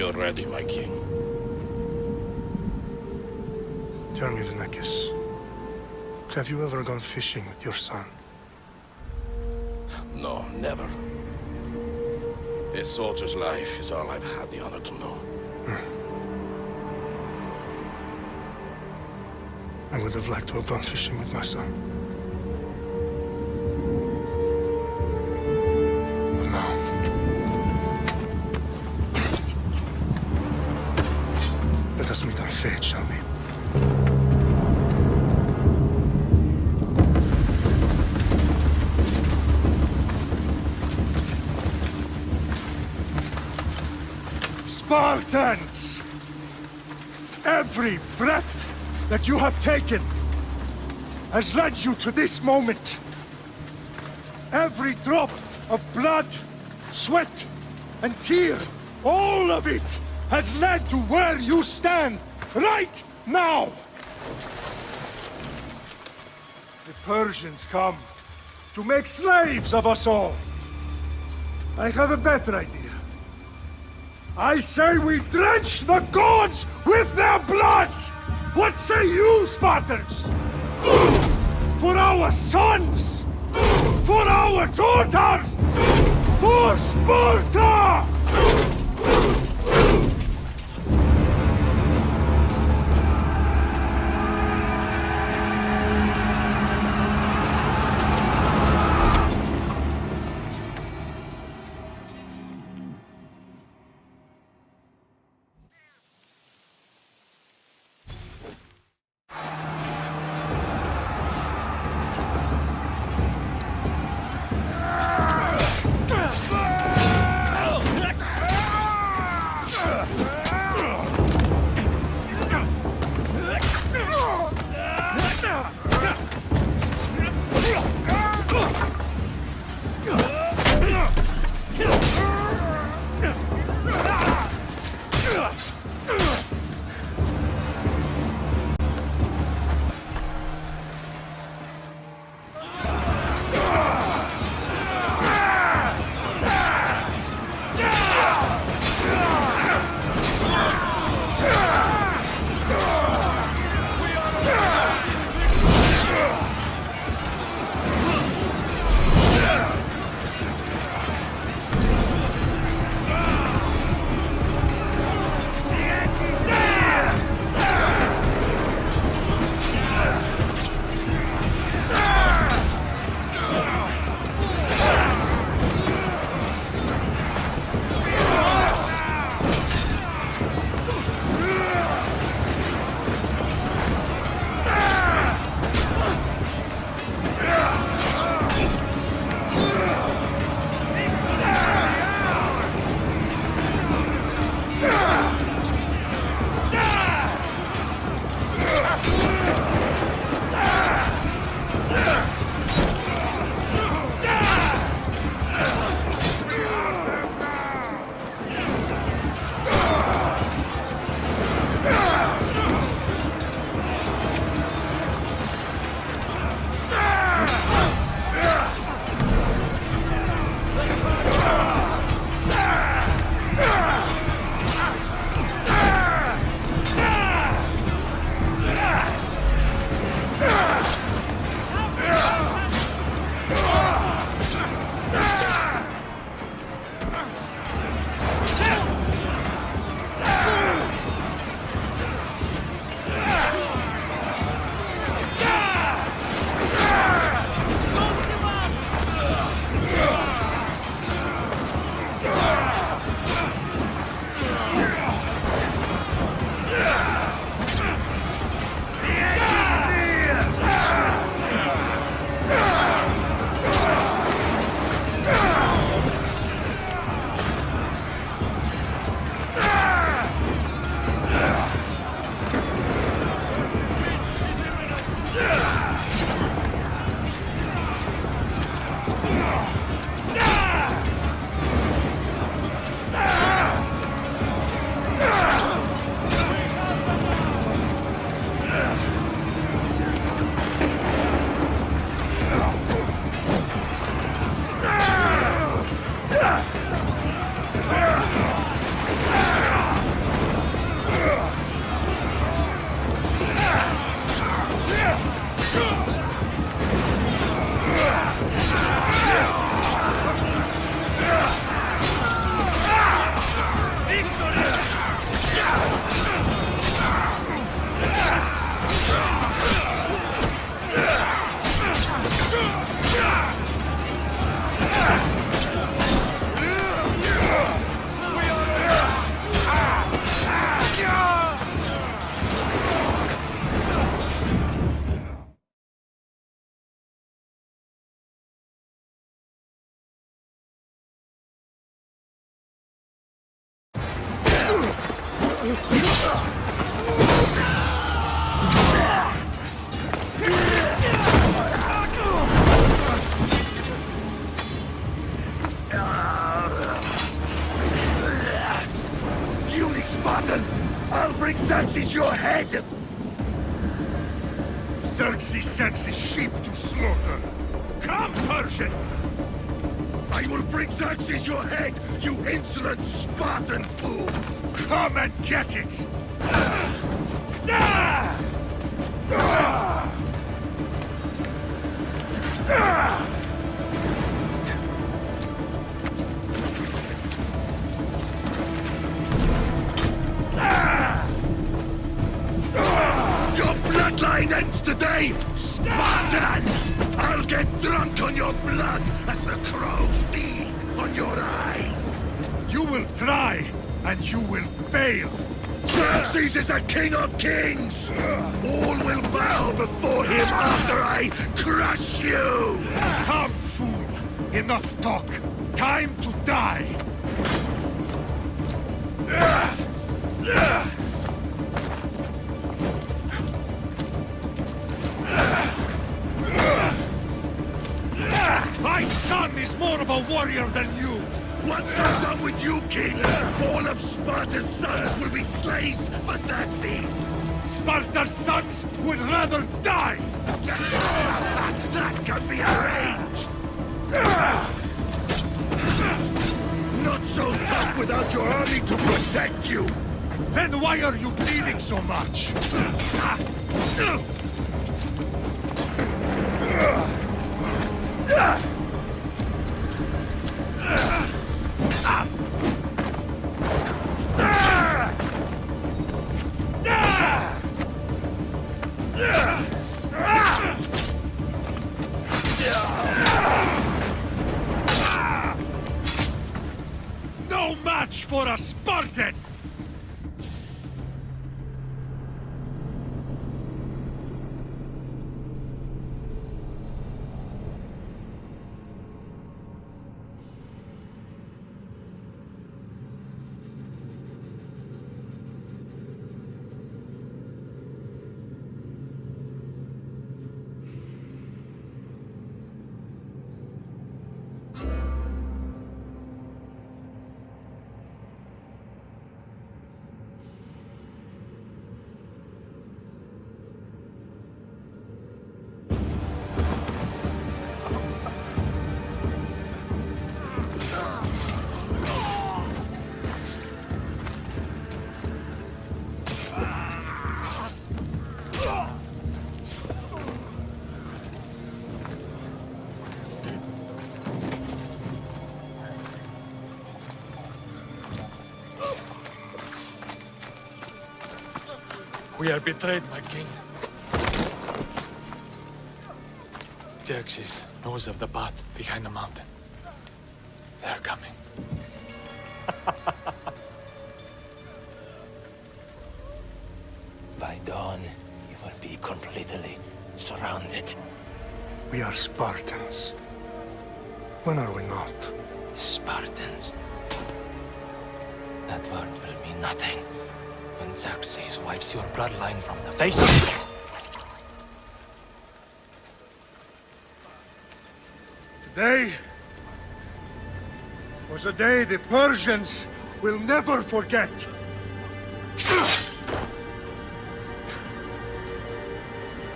We are ready, my king. Tell me, the Nekis. Have you ever gone fishing with your son? No, never. A soldier's life is all I've had the honor to know. I would have liked to have gone fishing with my son. But now... Let us meet on fate, shall we? Spartans! Every breath that you have taken has led you to this moment. Every drop of blood, sweat, and tear, all of it has led to where you stand right now. The Persians come to make slaves of us all. I have a better idea. I say we drench the gods with their bloods! What say you, Spartans? For our sons! For our daughters! For Sparta! Unique Spartan! I'll bring Xerxes your head! Xerxes sends his sheep to slaughter. Come, Persian! I will bring Xerxes your head, you insolent Spartan fool! Come and get it! Your bloodline ends today, Spartan! I'll get drunk on your blood as the crows feed on your eyes! You will try, and you will fail. Xerxes is the king of kings! All will bow before him after I crush you! Come, fool! Enough talk! Time to die! My son is more of a warrior than you! Once I'm done with you, king, all of Sparta's sons will be slaves for Xerxes! Sparta's sons would rather die! That can be arranged! Not so tough without your army to protect you! Then why are you bleeding so much? No match for a Spartan! We are betrayed, my king. Xerxes knows of the path behind the mountain. They are coming. By dawn, you will be completely surrounded. We are Spartans. When are we not? Spartans. That word will mean nothing when Xerxes wipes your bloodline from the face of the... Today was a day the Persians will never forget.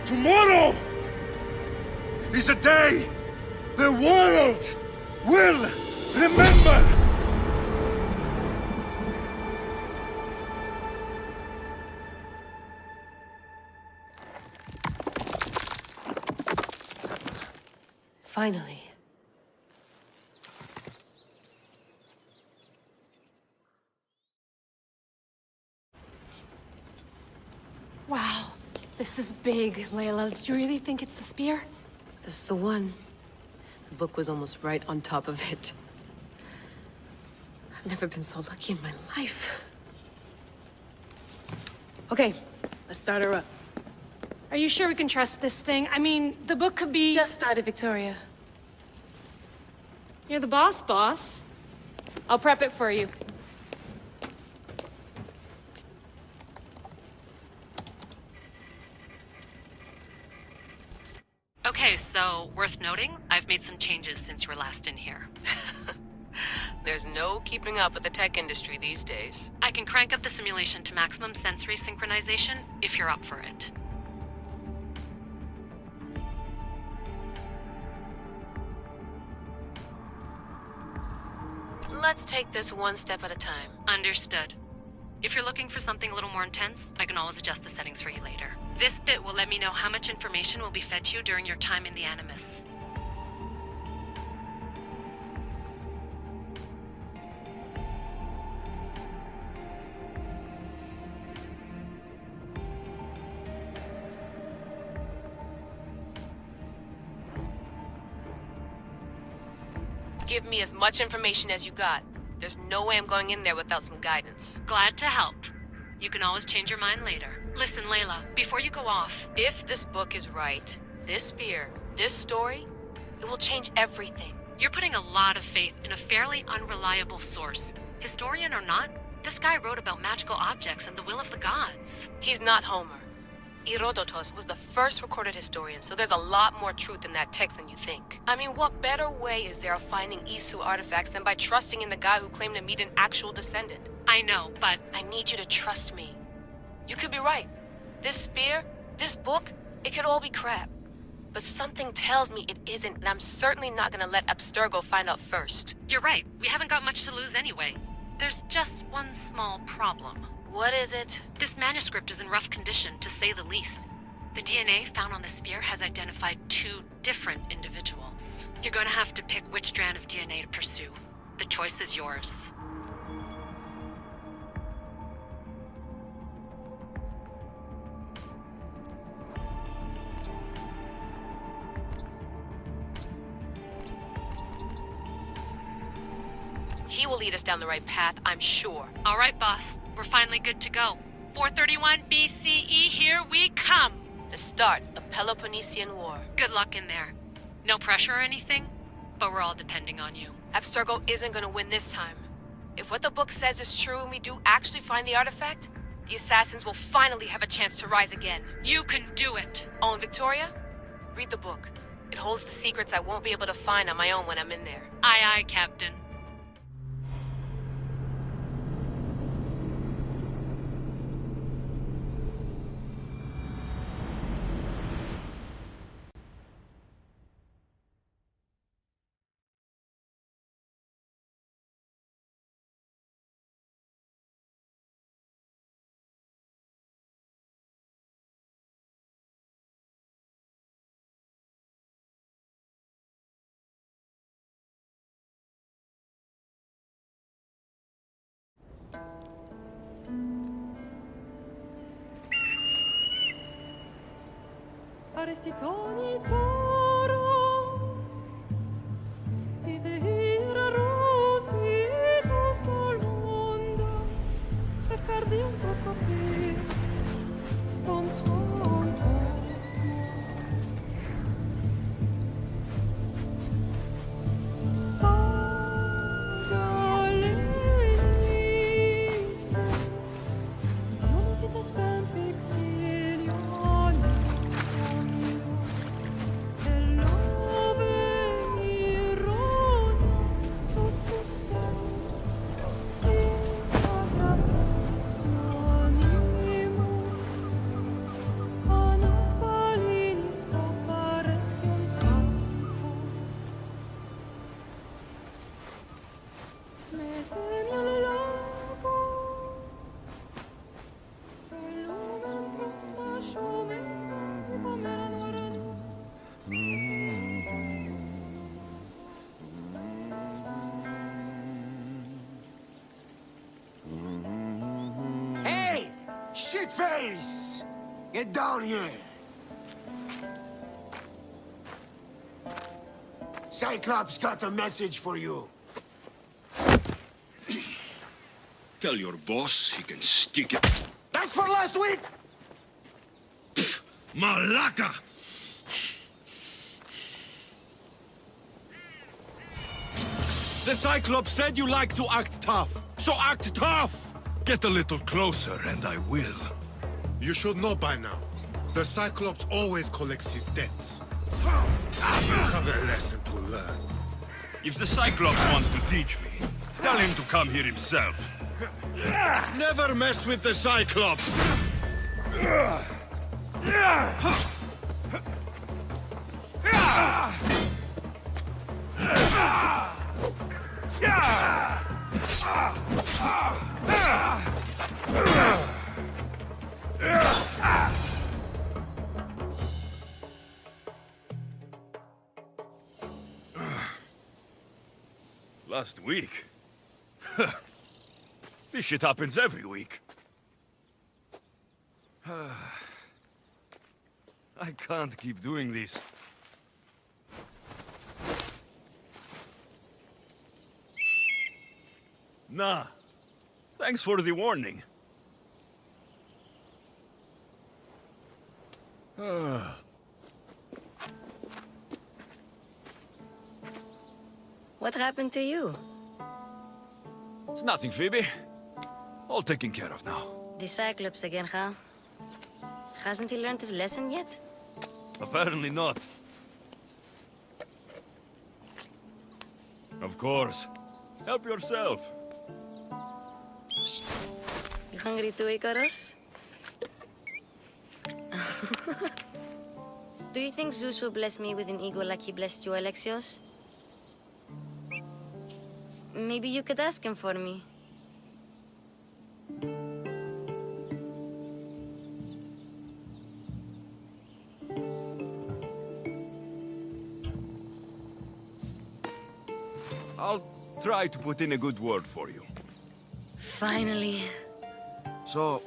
Tomorrow is a day the world will remember. Finally. Wow, this is big, Layla. Did you really think it's the spear? This is the one. The book was almost right on top of it. I've never been so lucky in my life. Okay, let's start her up. Are you sure we can trust this thing? I mean, the book could be... Just started, Victoria. You're the boss. I'll prep it for you. Okay, so worth noting, I've made some changes since you were last in here. There's no keeping up with the tech industry these days. I can crank up the simulation to maximum sensory synchronization if you're up for it. Let's take this one step at a time. Understood. If you're looking for something a little more intense, I can always adjust the settings for you later. This bit will let me know how much information will be fed to you during your time in the Animus. Give me as much information as you got. There's no way I'm going in there without some guidance. Glad to help. You can always change your mind later. Listen, Layla, before you go off... If this book is right, this spear, this story, it will change everything. You're putting a lot of faith in a fairly unreliable source. Historian or not, this guy wrote about magical objects and the will of the gods. He's not Homer. Herodotus was the first recorded historian, so there's a lot more truth in that text than you think. I mean, what better way is there of finding Isu artifacts than by trusting in the guy who claimed to meet an actual descendant? I know, but... I need you to trust me. You could be right. This spear, this book, it could all be crap. But something tells me it isn't, and I'm certainly not gonna let Abstergo find out first. You're right. We haven't got much to lose anyway. There's just one small problem. What is it? This manuscript is in rough condition, to say the least. The DNA found on the spear has identified 2 different individuals. You're gonna have to pick which strand of DNA to pursue. The choice is yours. He will lead us down the right path, I'm sure. All right, boss. We're finally good to go. 431 BCE, here we come! The start of Peloponnesian War. Good luck in there. No pressure or anything, but we're all depending on you. Abstergo isn't gonna win this time. If what the book says is true and we do actually find the artifact, the assassins will finally have a chance to rise again. You can do it! Oh, and Victoria? Read the book. It holds the secrets I won't be able to find on my own when I'm in there. Aye, aye, Captain. Arrestitoni toro, idehira rositos del mundos, Fercardios proscopir, ton suon Pagalenice, non che te spem fixilione. Shitface! Get down here! Cyclops got a message for you. Tell your boss he can stick it. That's for last week! Malaka! The Cyclops said you like to act tough, so act tough! Get a little closer and I will. You should know by now. The Cyclops always collects his debts. You have a lesson to learn. If the Cyclops wants to teach me, tell him to come here himself. Never mess with the Cyclops! Last week? This shit happens every week. I can't keep doing this. Nah. Thanks for the warning. What happened to you? It's nothing, Phoebe. All taken care of now. The Cyclops again, huh? Hasn't he learned his lesson yet? Apparently not. Of course. Help yourself. You hungry too, Icarus? Do you think Zeus will bless me with an ego like he blessed you, Alexios? Maybe you could ask him for me. I'll try to put in a good word for you. Finally. So,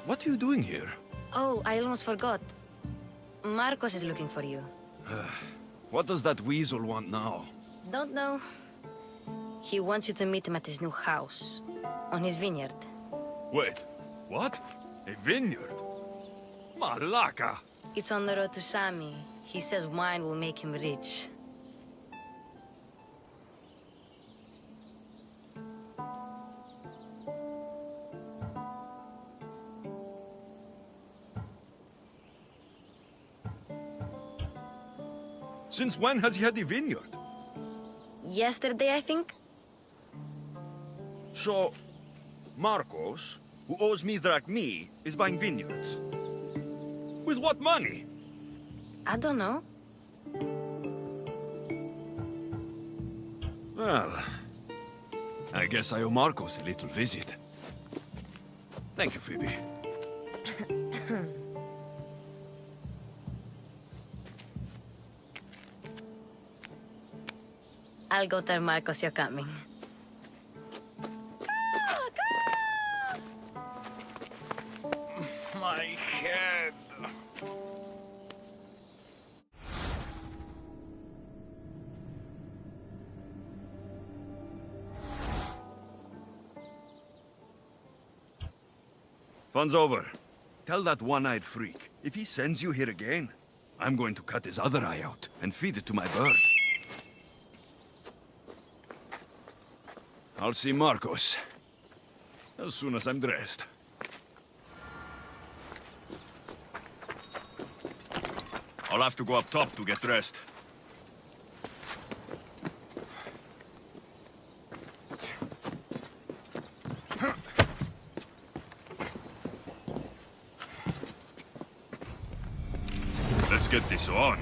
what are you doing here? Oh, I almost forgot. Marcos is looking for you. What does that weasel want now? Don't know. He wants you to meet him at his new house. On his vineyard. Wait, what? A vineyard? Malaka! It's on the road to Sami. He says wine will make him rich. Since when has he had a vineyard? Yesterday, I think? So, Marcos, who owes me drachmi, is buying vineyards. With what money? I don't know. Well, I guess I owe Marcos a little visit. Thank you, Phoebe. I'll go tell Marcos you're coming. My head. Fun's over. Tell that one-eyed freak, if he sends you here again, I'm going to cut his other eye out and feed it to my bird. I'll see Marcos as soon as I'm dressed. I'll have to go up top to get dressed. Let's get this on.